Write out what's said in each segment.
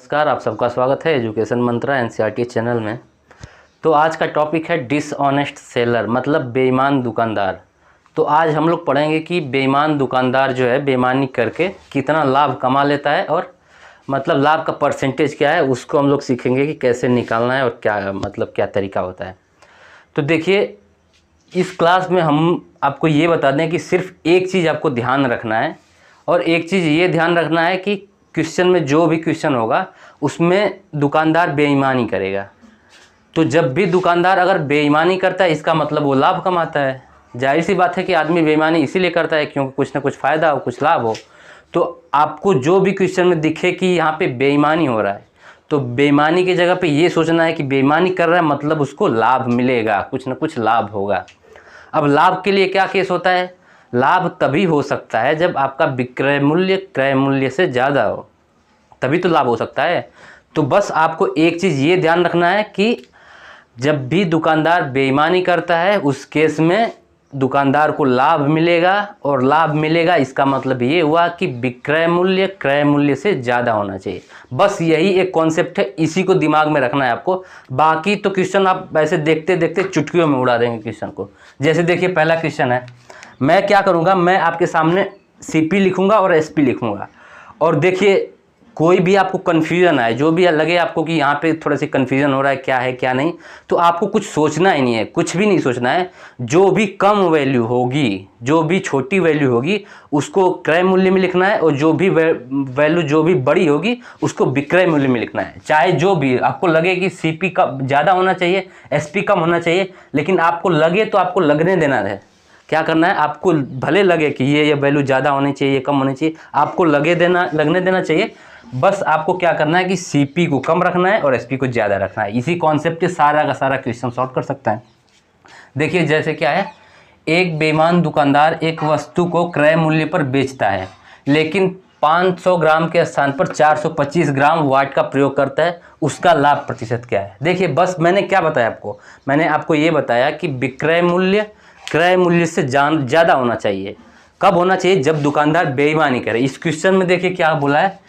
नमस्कार, आप सबका स्वागत है एजुकेशन मंत्रा एनसीईआरटी चैनल में। तो आज का टॉपिक है डिसऑनेस्ट सेलर, मतलब बेईमान दुकानदार। तो आज हम लोग पढ़ेंगे कि बेईमान दुकानदार जो है बेईमानी करके कितना लाभ कमा लेता है और मतलब लाभ का परसेंटेज क्या है, उसको हम लोग सीखेंगे कि कैसे निकालना है और क्या तरीका होता है। तो देखिए, इस क्लास में हम आपको ये बता दें कि सिर्फ एक चीज़ आपको ध्यान रखना है, और एक चीज़ ये ध्यान रखना है कि क्वेश्चन में जो भी क्वेश्चन होगा उसमें दुकानदार बेईमानी करेगा। तो जब भी दुकानदार अगर बेईमानी करता है इसका मतलब वो लाभ कमाता है। जाहिर सी बात है कि आदमी बेईमानी इसीलिए करता है क्योंकि कुछ ना कुछ फ़ायदा हो, कुछ लाभ हो। तो आपको जो भी क्वेश्चन में दिखे कि यहाँ पे बेईमानी हो रहा है, तो बेईमानी की जगह पे ये सोचना है कि बेईमानी कर रहा है मतलब उसको लाभ मिलेगा, कुछ ना कुछ लाभ होगा। अब लाभ के लिए क्या केस होता है? लाभ तभी हो सकता है जब आपका विक्रय मूल्य क्रय मूल्य से ज़्यादा हो, तभी तो लाभ हो सकता है। तो बस आपको एक चीज़ ये ध्यान रखना है कि जब भी दुकानदार बेईमानी करता है उस केस में दुकानदार को लाभ मिलेगा, और लाभ मिलेगा इसका मतलब ये हुआ कि विक्रय मूल्य क्रय मूल्य से ज़्यादा होना चाहिए। बस यही एक कॉन्सेप्ट है, इसी को दिमाग में रखना है आपको। बाकी तो क्वेश्चन आप वैसे देखते देखते चुटकियों में उड़ा देंगे क्वेश्चन को। जैसे देखिए, पहला क्वेश्चन है, मैं क्या करूँगा, मैं आपके सामने सीपी लिखूँगा और एसपी लिखूँगा, और देखिए कोई भी आपको कन्फ्यूज़न आए, जो भी लगे आपको कि यहाँ पे थोड़ा सी कन्फ्यूज़न हो रहा है क्या है क्या नहीं, तो आपको कुछ सोचना ही नहीं है, कुछ भी नहीं सोचना है। जो भी कम वैल्यू होगी, जो भी छोटी वैल्यू होगी उसको क्रय मूल्य में लिखना है, और जो भी वैल्यू जो भी बड़ी होगी उसको विक्रय मूल्य में लिखना है। चाहे जो भी आपको लगे कि सीपी का ज़्यादा होना चाहिए, एसपी कम होना चाहिए, लेकिन आपको लगे तो आपको लगने देना है। क्या करना है, आपको भले लगे कि ये वैल्यू ज़्यादा होनी चाहिए, ये कम होनी चाहिए, आपको लगने देना चाहिए। बस आपको क्या करना है कि सीपी को कम रखना है और एसपी को ज़्यादा रखना है। इसी कॉन्सेप्ट से सारा का सारा क्वेश्चन सॉल्व कर सकता है। देखिए जैसे क्या है, एक बेईमान दुकानदार एक वस्तु को क्रय मूल्य पर बेचता है, लेकिन 500 ग्राम के स्थान पर 425 ग्राम वाट का प्रयोग करता है, उसका लाभ प्रतिशत क्या है? देखिए बस मैंने क्या बताया आपको, मैंने आपको ये बताया कि विक्रय मूल्य क्रय मूल्य से ज़्यादा होना चाहिए। कब होना चाहिए? जब दुकानदार बेईमानी करे। इस क्वेश्चन में देखिए क्या बोला है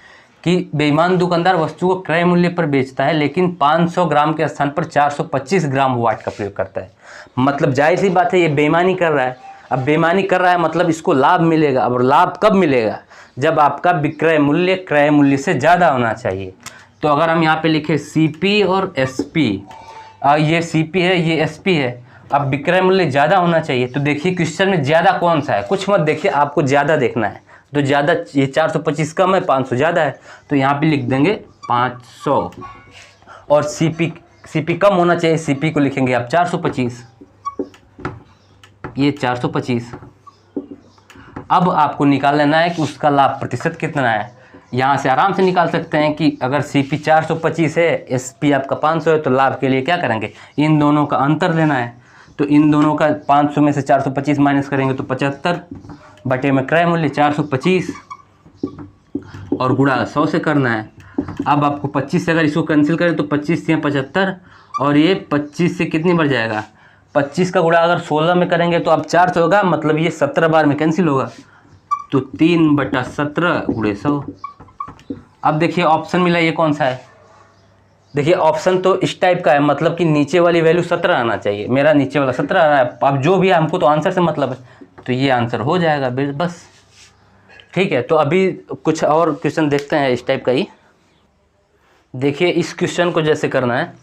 कि बेईमान दुकानदार वस्तु को क्रय मूल्य पर बेचता है, लेकिन 500 ग्राम के स्थान पर 425 ग्राम वाट का प्रयोग करता है। मतलब जाहिर सी बात है ये बेईमानी कर रहा है। अब बेईमानी कर रहा है मतलब इसको लाभ मिलेगा। अब लाभ कब मिलेगा? जब आपका विक्रय मूल्य क्रय मूल्य से ज़्यादा होना चाहिए। तो अगर हम यहाँ पे लिखे सीपी और एसपी, ये सीपी है ये एसपी है, अब विक्रय मूल्य ज़्यादा होना चाहिए। तो देखिए क्वेश्चन में ज़्यादा कौन सा है, कुछ मत देखिए, आपको ज़्यादा देखना है। तो ज़्यादा, ये 425 कम है, 500 ज़्यादा है, तो यहाँ पे लिख देंगे 500। और सीपी कम होना चाहिए, सीपी को लिखेंगे आप 425, ये 425। अब आपको निकाल लेना है कि उसका लाभ प्रतिशत कितना है। यहाँ से आराम से निकाल सकते हैं कि अगर सीपी 425 है, एसपी आपका 500 है, तो लाभ के लिए क्या करेंगे, इन दोनों का अंतर लेना है। तो इन दोनों का 500 में से 425 माइनस करेंगे तो 75 बटे में क्रय मूल्य 425 और गुणा 100 से करना है। अब आपको 25 से अगर इसको कैंसिल करें तो 25 से 75, और ये 25 से कितनी बढ़ जाएगा, 25 का गुणा अगर 16 में करेंगे तो अब 400 होगा, मतलब ये 17 बार में कैंसिल होगा, तो 3/17 गुणे 100। अब देखिए ऑप्शन मिला, ये कौन सा है? देखिए ऑप्शन तो इस टाइप का है, मतलब कि नीचे वाली वैल्यू 17 आना चाहिए, मेरा नीचे वाला 17 आ रहा है। अब जो भी है, हमको तो आंसर से मतलब है, तो ये आंसर हो जाएगा बस। ठीक है, तो अभी कुछ और क्वेश्चन देखते हैं इस टाइप का ही। देखिए इस क्वेश्चन को जैसे करना है,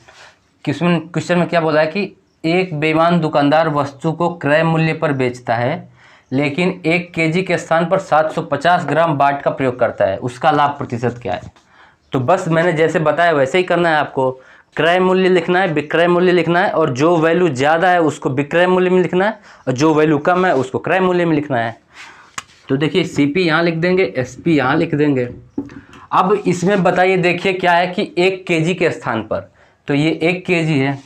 क्वेश्चन में क्या बोला है कि एक बेईमान दुकानदार वस्तु को क्रय मूल्य पर बेचता है, लेकिन 1 केजी के स्थान पर 750 ग्राम वाट का प्रयोग करता है, उसका लाभ प्रतिशत क्या है? तो बस मैंने जैसे बताया वैसे ही करना है आपको। क्रय मूल्य लिखना है, विक्रय मूल्य लिखना है, और जो वैल्यू ज़्यादा है उसको विक्रय मूल्य में लिखना है, और जो वैल्यू कम है उसको क्रय मूल्य में लिखना है। तो देखिए सीपी यहाँ लिख देंगे, एसपी यहाँ लिख देंगे। अब इसमें बताइए, देखिए क्या है कि 1 केजी के स्थान पर, तो ये 1 केजी है,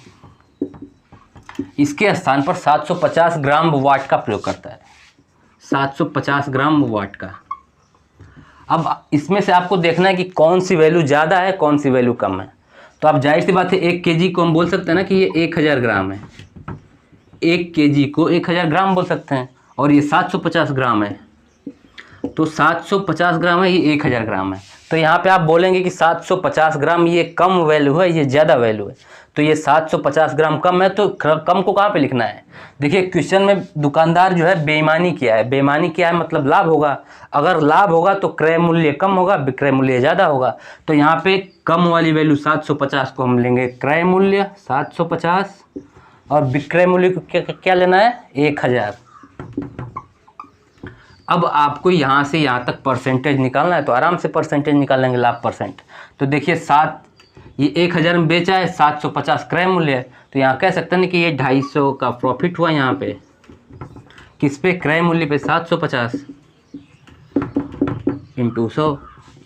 इसके स्थान पर 750 ग्राम वाट का प्रयोग करता है, 750 ग्राम वाट का। अब इसमें से आपको देखना है कि कौन सी वैल्यू ज़्यादा है, कौन सी वैल्यू कम है। तो आप जाहिर सी बात है 1 केजी को हम बोल सकते हैं ना कि ये 1000 ग्राम है, 1 केजी को 1000 ग्राम बोल सकते हैं, और ये 750 ग्राम है। तो 750 ग्राम है, ये 1000 ग्राम है। तो यहाँ पे आप बोलेंगे कि 750 ग्राम ये कम वैल्यू है, ये ज़्यादा वैल्यू है। तो ये 750 ग्राम कम है, तो कम को कहाँ पे लिखना है? देखिए क्वेश्चन में दुकानदार जो है बेईमानी किया है। बेईमानी किया है मतलब लाभ होगा। अगर लाभ होगा तो क्रय मूल्य कम होगा, विक्रय मूल्य ज़्यादा होगा। तो यहाँ पे कम वाली वैल्यू 750 को हम लेंगे क्रय मूल्य 750, और विक्रय मूल्य को क्या लेना है? 1000। अब आपको यहाँ से यहाँ तक परसेंटेज निकालना है, तो आराम से परसेंटेज निकाल लेंगे, लाभ परसेंट। तो देखिए ये 1000 में बेचा है, 750 क्रय मूल्य है। तो यहाँ कह सकते हैं कि ये 250 का प्रॉफिट हुआ यहाँ पे। किस पे? क्रय मूल्य पे 750 इंटू 100।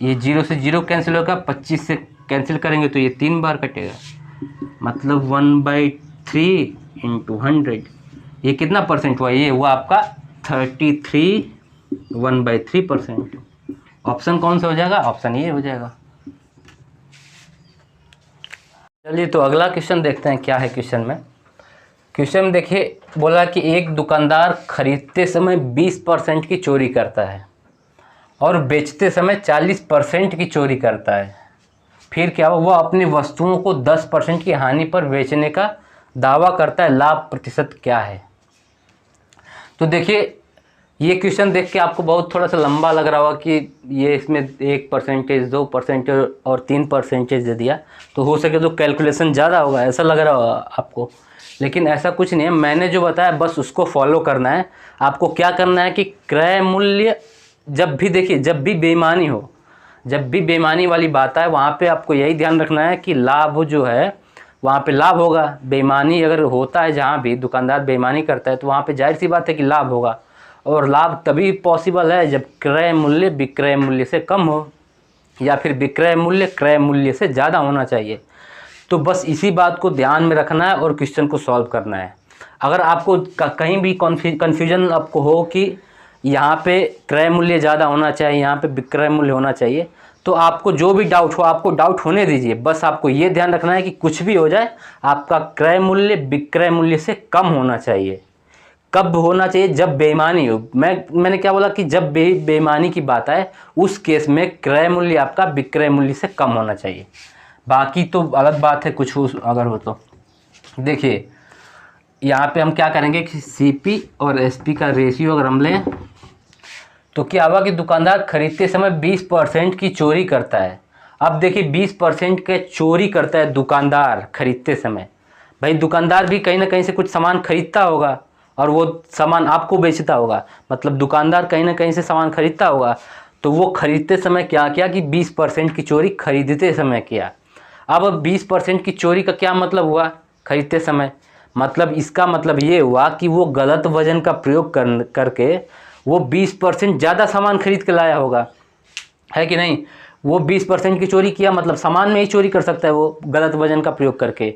ये 0 से 0 कैंसिल होगा, 25 से कैंसिल करेंगे तो ये 3 बार कटेगा, मतलब 1/3 इंटू 100। ये कितना परसेंट हुआ? ये हुआ आपका 33 1/3%। ऑप्शन कौन सा हो जाएगा? ऑप्शन ये हो जाएगा। चलिए तो अगला क्वेश्चन देखते हैं क्या है क्वेश्चन में। क्वेश्चन में देखिए बोला कि एक दुकानदार खरीदते समय 20% की चोरी करता है और बेचते समय 40% की चोरी करता है। फिर क्या हुआ? वह अपनी वस्तुओं को 10% की हानि पर बेचने का दावा करता है। लाभ प्रतिशत क्या है? तो देखिए ये क्वेश्चन देख के आपको बहुत थोड़ा सा लंबा लग रहा होगा कि ये इसमें 1%, 2% और 3% दे दिया, तो हो सके तो कैलकुलेशन ज़्यादा होगा, ऐसा लग रहा होगा आपको। लेकिन ऐसा कुछ नहीं है, मैंने जो बताया बस उसको फॉलो करना है। आपको क्या करना है कि क्रय मूल्य जब भी देखिए, जब भी बेईमानी हो, जब भी बेईमानी वाली बात आए, वहाँ पे आपको यही ध्यान रखना है कि लाभ जो है वहाँ पे लाभ होगा। बेईमानी अगर होता है, जहाँ भी दुकानदार बेईमानी करता है, तो वहाँ पे जाहिर सी बात है कि लाभ होगा। और लाभ तभी पॉसिबल है जब क्रय मूल्य विक्रय मूल्य से कम हो, या फिर विक्रय मूल्य क्रय मूल्य से ज़्यादा होना चाहिए। तो बस इसी बात को ध्यान में रखना है और क्वेश्चन को सॉल्व करना है। अगर आपको कहीं भी कन्फ्यूजन आपको हो कि यहाँ पे क्रय मूल्य ज़्यादा होना चाहिए, यहाँ पे विक्रय मूल्य होना चाहिए, तो आपको जो भी डाउट हो, आपको डाउट होने दीजिए। बस आपको ये ध्यान रखना है कि कुछ भी हो जाए, आपका क्रय मूल्य विक्रय मूल्य से कम होना चाहिए। कब होना चाहिए? जब बेईमानी हो। मैंने क्या बोला कि जब बेईमानी की बात आए, उस केस में क्रय मूल्य आपका विक्रय मूल्य से कम होना चाहिए। बाकी तो अलग बात है, कुछ हो अगर हो तो। देखिए यहाँ पे हम क्या करेंगे कि सीपी और एसपी का रेशियो अगर हम लें, तो क्या हुआ कि दुकानदार खरीदते समय 20% की चोरी करता है। अब देखिए 20% के चोरी करता है दुकानदार खरीदते समय। भाई दुकानदार भी कहीं ना कहीं से कुछ सामान खरीदता होगा और वो सामान आपको बेचता होगा, मतलब दुकानदार कहीं ना कहीं से सामान खरीदता होगा। तो वो खरीदते समय क्या किया कि 20% की चोरी खरीदते समय किया। अब 20% की चोरी का क्या मतलब हुआ खरीदते समय? मतलब इसका मतलब ये हुआ कि वो गलत वजन का प्रयोग करके वो 20% ज़्यादा सामान खरीद के लाया होगा, है कि नहीं? वो 20% की चोरी किया, मतलब सामान में ही चोरी कर सकता है वो गलत वजन का प्रयोग करके।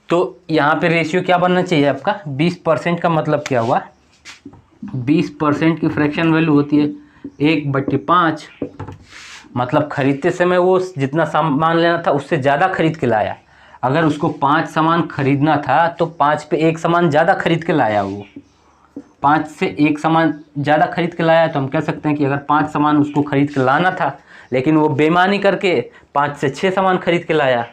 तो यहाँ पे रेशियो क्या बनना चाहिए आपका? 20% का मतलब क्या हुआ? 20% की फ्रैक्शन वैल्यू होती है 1/5। मतलब खरीदते समय वो जितना सामान लेना था उससे ज़्यादा खरीद के लाया। अगर उसको 5 सामान खरीदना था तो 5 पे 1 सामान ज़्यादा खरीद के लाया। वो 5 से 1 सामान ज़्यादा खरीद के लाया, तो हम कह सकते हैं कि अगर 5 सामान उसको खरीद के लाना था, लेकिन वो बेईमानी करके 5 से 6 सामान खरीद के लाया।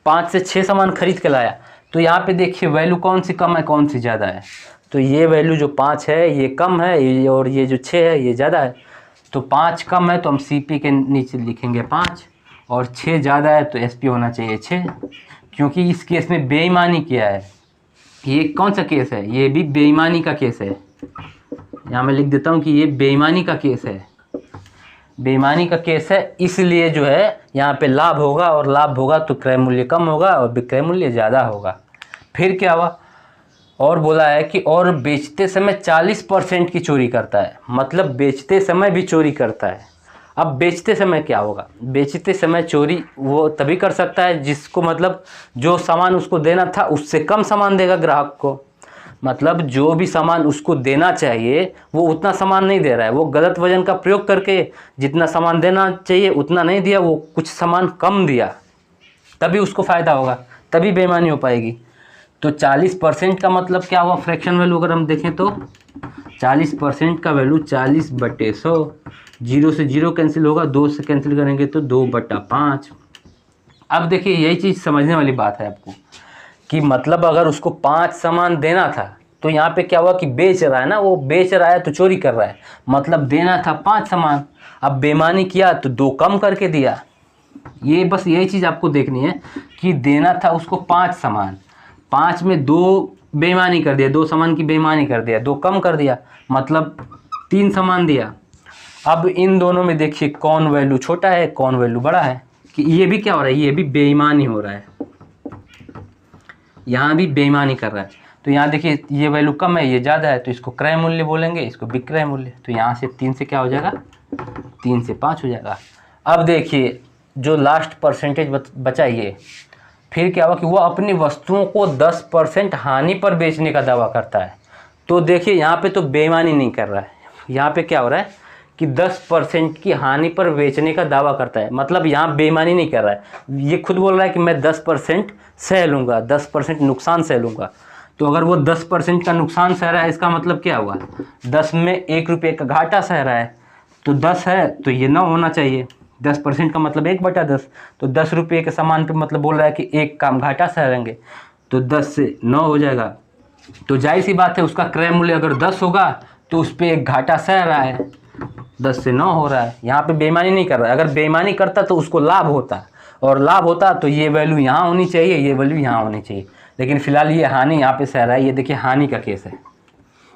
5 से 6 सामान खरीद के लाया। तो यहाँ पे देखिए वैल्यू कौन सी कम है, कौन सी ज़्यादा है? तो ये वैल्यू जो 5 है ये कम है, और ये जो 6 है ये ज़्यादा है। तो 5 कम है तो हम CP के नीचे लिखेंगे 5, और 6 ज़्यादा है तो SP होना चाहिए 6, क्योंकि इस केस में बेईमानी किया है। ये कौन सा केस है? ये भी बेईमानी का केस है। यहाँ मैं लिख देता हूँ कि ये बेईमानी का केस है। बेईमानी का केस है, इसलिए जो है यहाँ पे लाभ होगा, और लाभ होगा तो क्रय मूल्य कम होगा और विक्रय मूल्य ज़्यादा होगा। फिर क्या हुआ? और बोला है कि और बेचते समय 40% की चोरी करता है, मतलब बेचते समय भी चोरी करता है। अब बेचते समय क्या होगा? बेचते समय चोरी वो तभी कर सकता है जिसको, मतलब जो सामान उसको देना था उससे कम सामान देगा ग्राहक को। मतलब जो भी सामान उसको देना चाहिए वो उतना सामान नहीं दे रहा है, वो गलत वजन का प्रयोग करके जितना सामान देना चाहिए उतना नहीं दिया, वो कुछ सामान कम दिया, तभी उसको फ़ायदा होगा, तभी बेईमानी हो पाएगी। तो 40% का मतलब क्या हुआ? फ्रैक्शन वैल्यू अगर हम देखें तो 40% का वैल्यू 40/100, 0 से 0 कैंसिल होगा, 2 से कैंसिल करेंगे तो 2/5। अब देखिए यही चीज़ समझने वाली बात है आपको कि मतलब अगर उसको 5 सामान देना था तो यहाँ पे क्या हुआ कि बेच रहा है ना, वो बेच रहा है तो चोरी कर रहा है, मतलब देना था 5 सामान, अब बेईमानी किया तो 2 कम करके दिया। ये बस यही चीज़ आपको देखनी है कि देना था उसको 5 सामान, 5 में 2 बेईमानी कर दिया, 2 सामान की बेईमानी कर दिया, 2 कम कर दिया, मतलब 3 सामान दिया। अब इन दोनों में देखिए कौन वैल्यू छोटा है कौन वैल्यू बड़ा है, कि ये भी क्या हो रहा है, ये भी बेईमानी हो रहा है, यहाँ भी बेईमानी कर रहा है। तो यहाँ देखिए ये वैल्यू कम है ये ज़्यादा है, तो इसको क्रय मूल्य बोलेंगे, इसको विक्रय मूल्य। तो यहाँ से 3 से क्या हो जाएगा, 3 से 5 हो जाएगा। अब देखिए जो लास्ट परसेंटेज बचा ये, फिर क्या हुआ कि वो अपनी वस्तुओं को 10% हानि पर बेचने का दावा करता है। तो देखिए यहाँ पे तो बेईमानी नहीं कर रहा है, यहाँ पे क्या हो रहा है कि 10% की हानि पर बेचने का दावा करता है, मतलब यहाँ बेईमानी नहीं कर रहा है, ये खुद बोल रहा है कि मैं 10% सह लूँगा, 10% नुकसान सह लूँगा। तो अगर वो 10% का नुकसान सह रहा है, इसका मतलब क्या हुआ, 10 में 1 रुपये का घाटा सह रहा है, तो 10 है तो ये 9 होना चाहिए, 10% का मतलब 1/10, तो 10 रुपये के सामान पे मतलब बोल रहा है कि 1 का हम घाटा सह लेंगे, तो 10 से 9 हो जाएगा। तो जाहिर सी बात है उसका क्रय मूल्य अगर 10 होगा तो उस पर 1 घाटा सह रहा है, 10 से 9 हो रहा है, यहाँ पे बेईमानी नहीं कर रहा है। अगर बेईमानी करता तो उसको लाभ होता, और लाभ होता तो ये वैल्यू यहाँ होनी चाहिए, ये वैल्यू यहाँ होनी चाहिए, लेकिन फिलहाल ये हानि यहाँ पे सह रहा है। ये देखिए हानि का केस है,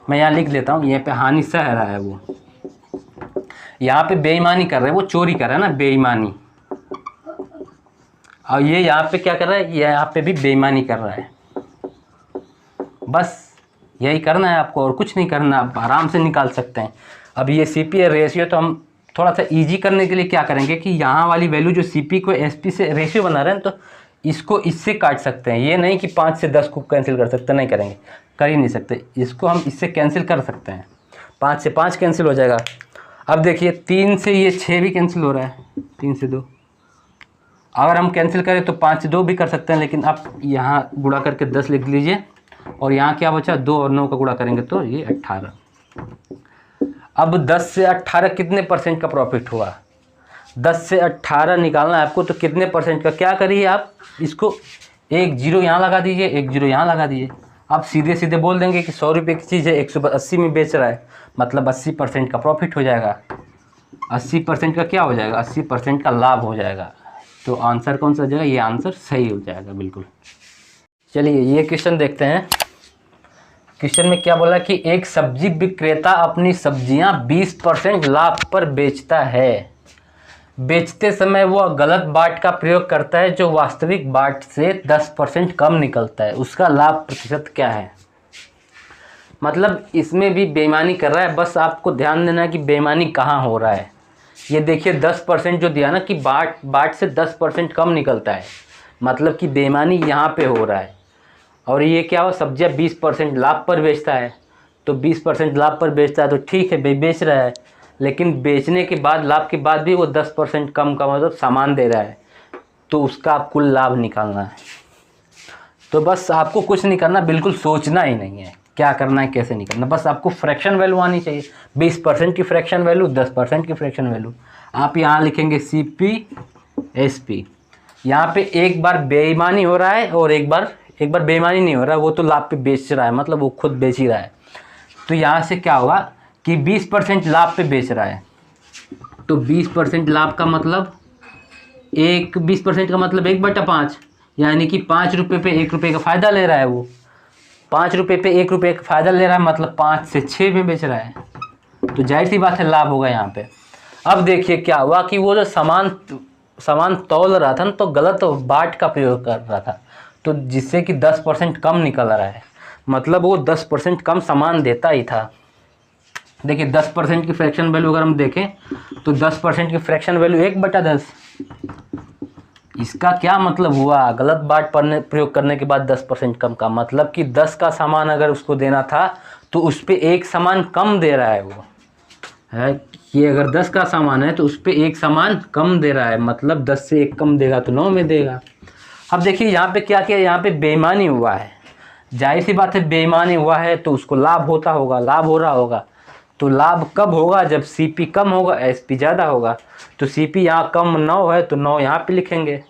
मैं यहाँ लिख लेता हूँ, यहाँ पे हानि सह रहा है, वो यहाँ पे बेईमानी कर रहा है, वो चोरी कर रहा है ना, बेईमानी। और ये यहाँ पे क्या कर रहा है, ये यहाँ पे भी बेईमानी कर रहा है। बस यही करना है आपको और कुछ नहीं करना, आप आराम से निकाल सकते हैं। अब ये CP रेशियो तो हम थोड़ा सा इजी करने के लिए क्या करेंगे कि यहाँ वाली वैल्यू जो CP को SP से रेशियो बना रहे हैं, तो इसको इससे काट सकते हैं। ये नहीं कि 5 से 10 को कैंसिल कर सकते, नहीं करेंगे, कर ही नहीं सकते। इसको हम इससे कैंसिल कर सकते हैं, 5 से 5 कैंसिल हो जाएगा। अब देखिए 3 से ये 6 भी कैंसिल हो रहा है, 3 से 2 अगर हम कैंसिल करें तो 5 से 2 भी कर सकते हैं, लेकिन आप यहाँ गुणा करके 10 लिख लीजिए, और यहाँ क्या बचा, 2 और 9 का गुणा करेंगे तो ये 18। अब 10 से 18 कितने % का प्रॉफिट हुआ, 10 से 18 निकालना है आपको, तो कितने % का, क्या करिए आप इसको 1 0 यहाँ लगा दीजिए, 1 0 यहाँ लगा दीजिए। आप सीधे सीधे बोल देंगे कि 100 रुपये की चीज़ है 180 में बेच रहा है, मतलब 80% का प्रॉफिट हो जाएगा। 80% का क्या हो जाएगा, 80% का लाभ हो जाएगा। तो आंसर कौन सा हो जाएगा, ये आंसर सही हो जाएगा बिल्कुल। चलिए ये क्वेश्चन देखते हैं। क्वेश्चन में क्या बोला कि एक सब्जी विक्रेता अपनी सब्जियां 20% लाभ पर बेचता है। बेचते समय वह गलत बाट का प्रयोग करता है जो वास्तविक बाट से 10% कम निकलता है, उसका लाभ प्रतिशत क्या है। मतलब इसमें भी बेईमानी कर रहा है, बस आपको ध्यान देना है कि बेईमानी कहाँ हो रहा है। ये देखिए 10% जो दिया ना कि बाट से 10% कम निकलता है, मतलब कि बेईमानी यहाँ पे हो रहा है। और ये क्या हो, सब्जियाँ 20% लाभ पर बेचता है, तो 20% लाभ पर बेचता है तो ठीक है भाई बेच रहा है, लेकिन बेचने के बाद लाभ के बाद भी वो 10% कम का मतलब सामान दे रहा है, तो उसका आप कुल लाभ निकालना है। तो बस आपको कुछ नहीं करना, बिल्कुल सोचना ही नहीं है क्या करना है कैसे नहीं करना, बस आपको फ्रैक्शन वैल्यू आनी चाहिए। 20% की फ्रैक्शन वैल्यू, 10% की फ्रैक्शन वैल्यू। आप यहाँ लिखेंगे CP SP। यहाँ पे एक बार बेईमानी हो रहा है और एक बार बेईमानी नहीं हो रहा है, वो तो लाभ पे बेच रहा है, मतलब वो खुद बेच ही रहा है। तो यहाँ से क्या होगा कि 20% लाभ पे बेच रहा है, तो 20% लाभ का मतलब 20% का मतलब 1/5, यानी कि 5 रुपये पे 1 रुपये का फ़ायदा ले रहा है। वो 5 रुपये पे 1 रुपये का फ़ायदा ले रहा है, मतलब 5 से 6 में बेच रहा है, तो जाहिर सी बात है लाभ होगा यहाँ पे। अब देखिए क्या हुआ कि वो जो सामान तौल रहा था ना, तो गलत बाट का प्रयोग कर रहा था, तो जिससे कि 10% कम निकल रहा है, मतलब वो 10% कम सामान देता ही था। देखिए 10% की फ्रैक्शन वैल्यू अगर हम देखें तो 10% की फ्रैक्शन वैल्यू 1/10। इसका क्या मतलब हुआ, गलत बाट प्रयोग करने के बाद 10% कम का मतलब कि 10 का सामान अगर उसको देना था तो उस पर 1 सामान कम दे रहा है। वो है कि अगर 10 का सामान है तो उस पर 1 सामान कम दे रहा है, मतलब 10 से 1 कम देगा तो 9 में देगा। अब देखिए यहाँ पे क्या किया, यहाँ पे बेईमानी हुआ है, जाहिर सी बात है बेईमानी हुआ है तो उसको लाभ होता होगा, लाभ हो रहा होगा, तो लाभ कब होगा? जब CP कम होगा, SP ज़्यादा होगा। तो CP यहाँ कम 9 है तो 9 यहाँ पे लिखेंगे,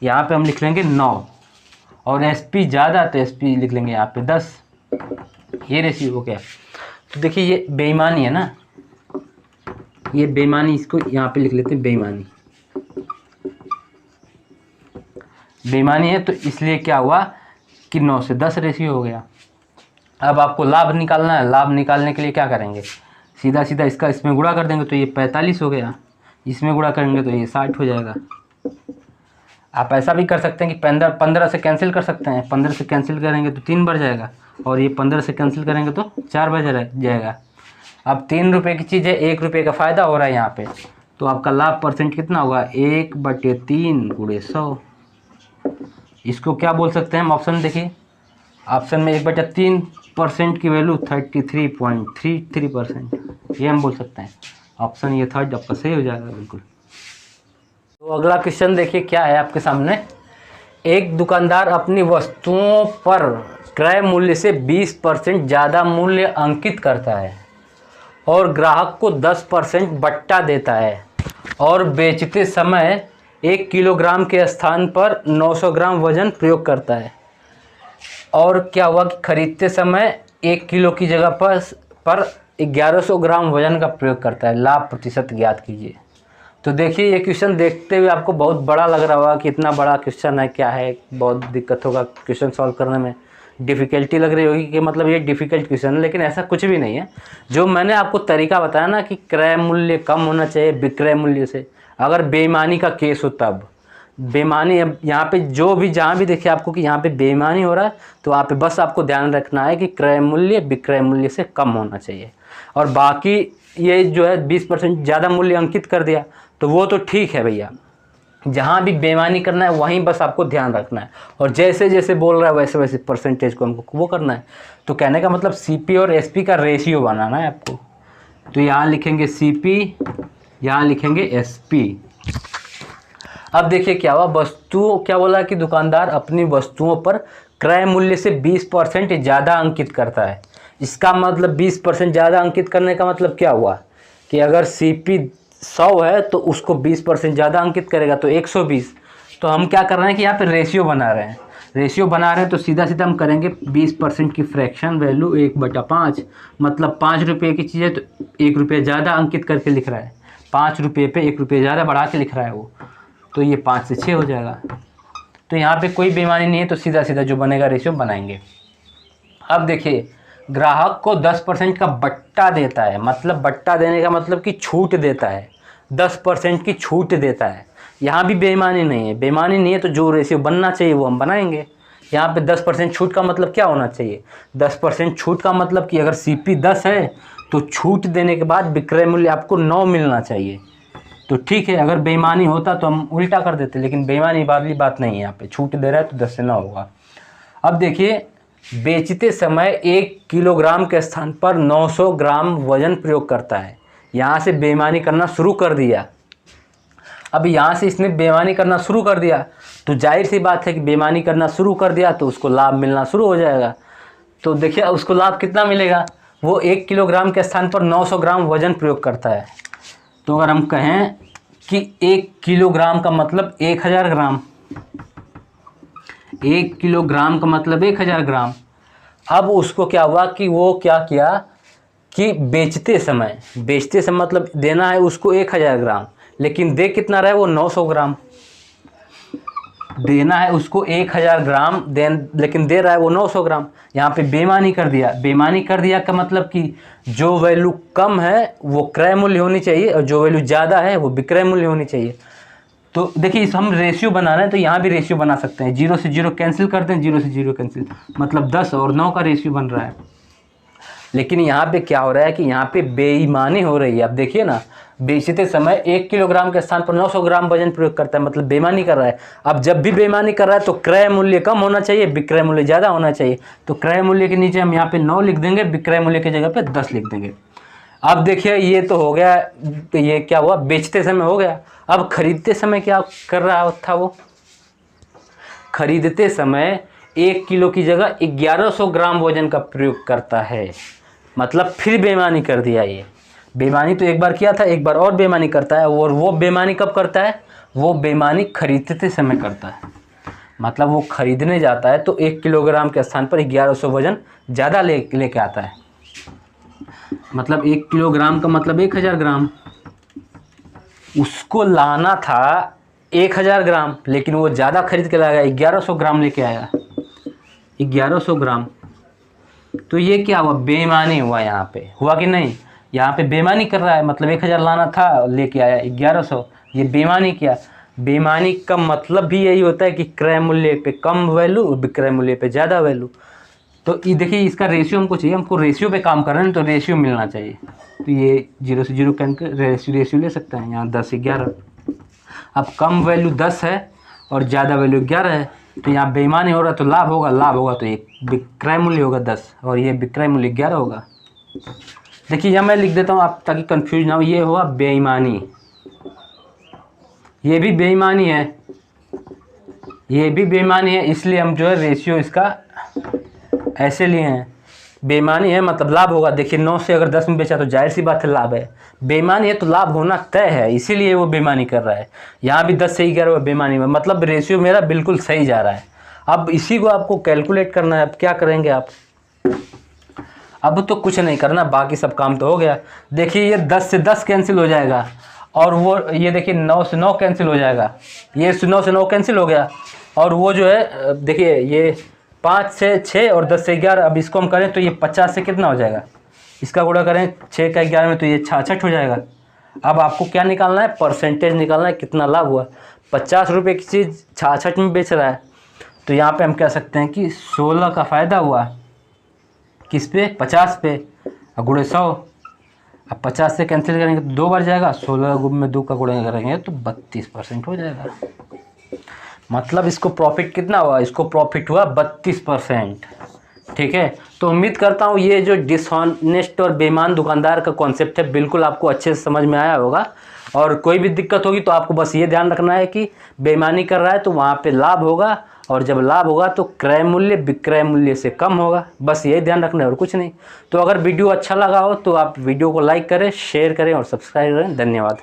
यहाँ पे हम लिख लेंगे 9, और SP ज़्यादा तो SP लिख लेंगे यहाँ पे 10। ये रेशियो हो गया। तो देखिए ये बेईमानी है ना, ये बेईमानी, इसको यहाँ पे लिख लेते हैं बेईमानी। बेईमानी है तो इसलिए क्या हुआ कि 9 से 10 रेशियो हो गया। अब आपको लाभ निकालना है। लाभ निकालने के लिए क्या करेंगे? सीधा सीधा इसका इसमें गुणा कर देंगे तो ये 45 हो गया, इसमें गुणा करेंगे तो ये 60 हो जाएगा। आप ऐसा भी कर सकते हैं कि 15 से कैंसिल कर सकते हैं। 15 से कैंसिल करेंगे तो 3 बढ़ जाएगा, और ये 15 से कैंसिल करेंगे तो 4 बढ़ जाएगा। अब 3 रुपये की चीज़ है, 1 रुपये का फ़ायदा हो रहा है यहाँ पे, तो आपका लाभ परसेंट कितना होगा? 1/3 × 100। इसको क्या बोल सकते हैं हम? ऑप्शन देखिए, ऑप्शन में 1/3% की वैल्यू 33.33%, ये हम बोल सकते हैं। ऑप्शन ये थर्ड आपका सही हो जाएगा बिल्कुल। तो अगला क्वेश्चन देखिए क्या है आपके सामने। एक दुकानदार अपनी वस्तुओं पर क्रय मूल्य से 20% ज़्यादा मूल्य अंकित करता है और ग्राहक को 10% बट्टा देता है, और बेचते समय 1 किलोग्राम के स्थान पर 900 ग्राम वजन प्रयोग करता है। और क्या हुआ कि खरीदते समय 1 किलो की जगह पर 1100 ग्राम वजन का प्रयोग करता है। लाभ प्रतिशत ज्ञात कीजिए। तो देखिए ये क्वेश्चन देखते हुए आपको बहुत बड़ा लग रहा होगा कि इतना बड़ा क्वेश्चन है, क्या है, बहुत दिक्कत होगा क्वेश्चन सॉल्व करने में, डिफ़िकल्टी लग रही होगी कि मतलब ये डिफ़िकल्ट क्वेश्चन है। लेकिन ऐसा कुछ भी नहीं है। जो मैंने आपको तरीका बताया ना कि क्रय मूल्य कम होना चाहिए विक्रय मूल्य से, अगर बेईमानी का केस हो तब। बेईमानी यहाँ पे जो भी जहाँ भी देखिए आपको कि यहाँ पे बेईमानी हो रहा है, तो वहाँ पे बस आपको ध्यान रखना है कि क्रय मूल्य विक्रय मूल्य से कम होना चाहिए। और बाकी ये जो है 20% ज़्यादा मूल्य अंकित कर दिया तो वो तो ठीक है भैया, जहाँ भी बेईमानी करना है वहीं बस आपको ध्यान रखना है, और जैसे जैसे बोल रहा है वैसे वैसे परसेंटेज को हमको वो करना है। तो कहने का मतलब CP और SP का रेशियो बनाना है आपको। तो यहाँ लिखेंगे CP, यहाँ लिखेंगे SP। अब देखिए क्या हुआ, वस्तु क्या बोला कि दुकानदार अपनी वस्तुओं पर क्रय मूल्य से 20% ज़्यादा अंकित करता है। इसका मतलब 20% ज़्यादा अंकित करने का मतलब क्या हुआ कि अगर CP 100 है तो उसको 20% ज़्यादा अंकित करेगा तो 120। तो हम क्या कर रहे हैं कि यहाँ पे रेशियो बना रहे हैं। रेशियो बना रहे हैं तो सीधा सीधा हम करेंगे 20% की फ्रैक्शन वैल्यू 1/5, मतलब 5 रुपये की चीज़ है तो 1 रुपये ज़्यादा अंकित करके लिख रहा है। 5 रुपये पे 1 रुपये ज़्यादा बढ़ा के लिख रहा है वो, तो ये 5 से 6 हो जाएगा। तो यहाँ पे कोई बेईमानी नहीं है, तो सीधा सीधा जो बनेगा रेशियो बनाएंगे। अब देखिए ग्राहक को 10% का बट्टा देता है, मतलब बट्टा देने का मतलब कि छूट देता है, 10% की छूट देता है। यहाँ भी बेईमानी नहीं है। बेईमानी नहीं है तो जो रेशियो बनना चाहिए वो हम बनाएंगे। यहाँ पे 10% छूट का मतलब क्या होना चाहिए? 10% छूट का मतलब कि अगर CP 10 है तो छूट देने के बाद विक्रय मूल्य आपको 9 मिलना चाहिए। तो ठीक है, अगर बेईमानी होता तो हम उल्टा कर देते, लेकिन बेईमानी वाली बात नहीं है। यहाँ पे छूट दे रहा है तो 10 से 9 होगा। अब देखिए बेचते समय 1 किलोग्राम के स्थान पर 900 ग्राम वजन प्रयोग करता है। यहाँ से बेईमानी करना शुरू कर दिया। अब यहाँ से इसने बेईमानी करना शुरू कर दिया तो जाहिर सी बात है कि बेईमानी करना शुरू कर दिया तो उसको लाभ मिलना शुरू हो जाएगा। तो देखिए उसको लाभ कितना मिलेगा? वो 1 किलोग्राम के स्थान पर 900 ग्राम वजन प्रयोग करता है। तो अगर हम कहें कि 1 किलोग्राम का मतलब 1000 ग्राम, 1 किलोग्राम का मतलब 1000 ग्राम। अब उसको क्या हुआ कि वो क्या किया कि बेचते समय मतलब देना है उसको 1000 ग्राम, लेकिन दे कितना रहा है वो 900 ग्राम। देना है उसको 1000 ग्राम लेकिन दे रहा है वो 900 ग्राम। यहाँ पे बेईमानी कर दिया। बेईमानी कर दिया का मतलब कि जो वैल्यू कम है वो क्रय मूल्य होनी चाहिए और जो वैल्यू ज़्यादा है वो विक्रय मूल्य होनी चाहिए। तो देखिए इस हम रेशियो बना रहे हैं तो यहाँ भी रेशियो बना सकते हैं। 0 से 0 कैंसिल करते हैं, 0 से 0 कैंसिल, मतलब 10 और 9 का रेशियो बन रहा है। लेकिन यहाँ पे क्या हो रहा है कि यहाँ पे बेईमानी हो रही है। अब देखिए ना, बेचते समय 1 किलोग्राम के स्थान पर 900 ग्राम वजन प्रयोग करता है, मतलब बेईमानी कर रहा है। अब जब भी बेईमानी कर रहा है तो क्रय मूल्य कम होना चाहिए, विक्रय मूल्य ज़्यादा होना चाहिए। तो क्रय मूल्य के नीचे हम यहाँ पे 9 लिख देंगे, विक्रय मूल्य की जगह पे 10 लिख देंगे। अब देखिए ये तो हो गया, ये क्या हुआ, बेचते समय हो गया। अब खरीदते समय क्या कर रहा था वो? खरीदते समय 1 किलो की जगह 1100 ग्राम वजन का प्रयोग करता है, मतलब फिर बेईमानी कर दिया। ये बेईमानी तो एक बार किया था, एक बार और बेईमानी करता है। और वो बेईमानी कब करता है? वो बेईमानी खरीदते समय करता है। मतलब वो खरीदने जाता है तो 1 किलोग्राम के स्थान पर 1100 वजन ज़्यादा लेके आता है। मतलब 1 किलोग्राम का मतलब 1000 ग्राम। उसको लाना था 1000 ग्राम, लेकिन वो ज़्यादा खरीद के लाएगा, 1100 ग्राम लेके आया। 1100 ग्राम। तो ये क्या हुआ? बेईमानी हुआ। यहाँ पे हुआ कि नहीं? यहाँ पे बेईमानी कर रहा है। मतलब 1000 लाना था, लेके आया 1100। ये बेईमानी किया। बेईमानी का मतलब भी यही होता है कि क्रय मूल्य पे कम वैल्यू, विक्रय मूल्य पे ज़्यादा वैल्यू। तो ये देखिए, इसका रेशियो हमको चाहिए। हमको रेशियो पे काम कर रहे हैं तो रेशियो मिलना चाहिए। तो ये 0 से 0 रेशियो ले सकते हैं। यहाँ 10 11। अब कम वैल्यू 10 है और ज़्यादा वैल्यू 11 है, तो यहाँ बेईमानी हो रहा है तो लाभ होगा। लाभ होगा तो एक विक्रय मूल्य होगा 10 और ये विक्रय मूल्य 11 होगा। देखिए यहाँ मैं लिख देता हूँ आप, ताकि कंफ्यूज ना हो। ये हुआ बेईमानी, ये भी बेईमानी है, ये भी बेईमानी है। इसलिए हम जो है रेशियो इसका ऐसे लिए हैं। बेईमानी है मतलब लाभ होगा। देखिए 9 से अगर 10 में बेचा तो जाहिर सी बात है लाभ है। बेईमानी है तो लाभ होना तय है, इसीलिए वो बेईमानी कर रहा है। यहाँ भी 10 से 11 बेईमानी में, मतलब रेशियो मेरा बिल्कुल सही जा रहा है। अब इसी को आपको कैलकुलेट करना है। अब क्या करेंगे आप? अब तो कुछ नहीं करना, बाकी सब काम तो हो गया। देखिए ये 10 से 10 कैंसिल हो जाएगा और वो ये देखिए 9 से 9 कैंसिल हो जाएगा। ये 9 से 9 कैंसिल हो गया और वो जो है देखिए ये 5 से 6 और 10 से 11। अब इसको हम करें तो ये 50 से कितना हो जाएगा? इसका गुणा करें 6 का 11 में तो ये 66 हो जाएगा। अब आपको क्या निकालना है? परसेंटेज निकालना है, कितना लाभ हुआ। 50 रुपये की चीज़ 66 में बेच रहा है, तो यहाँ पे हम कह सकते हैं कि 16 का फ़ायदा हुआ। किस पे? 50 पे। गुणे 100। अब 50 से कैंसिल करेंगे तो 2 बार जाएगा। 16 में 2 का गुणा करेंगे तो 32% हो जाएगा। मतलब इसको प्रॉफिट कितना हुआ? इसको प्रॉफिट हुआ 32%। ठीक है। तो उम्मीद करता हूँ ये जो डिसऑनेस्ट और बेईमान दुकानदार का कॉन्सेप्ट है बिल्कुल आपको अच्छे से समझ में आया होगा। और कोई भी दिक्कत होगी तो आपको बस ये ध्यान रखना है कि बेईमानी कर रहा है तो वहाँ पे लाभ होगा, और जब लाभ होगा तो क्रय मूल्य विक्रय मूल्य से कम होगा। बस यही ध्यान रखना है और कुछ नहीं। तो अगर वीडियो अच्छा लगा हो तो आप वीडियो को लाइक करें, शेयर करें और सब्सक्राइब करें। धन्यवाद।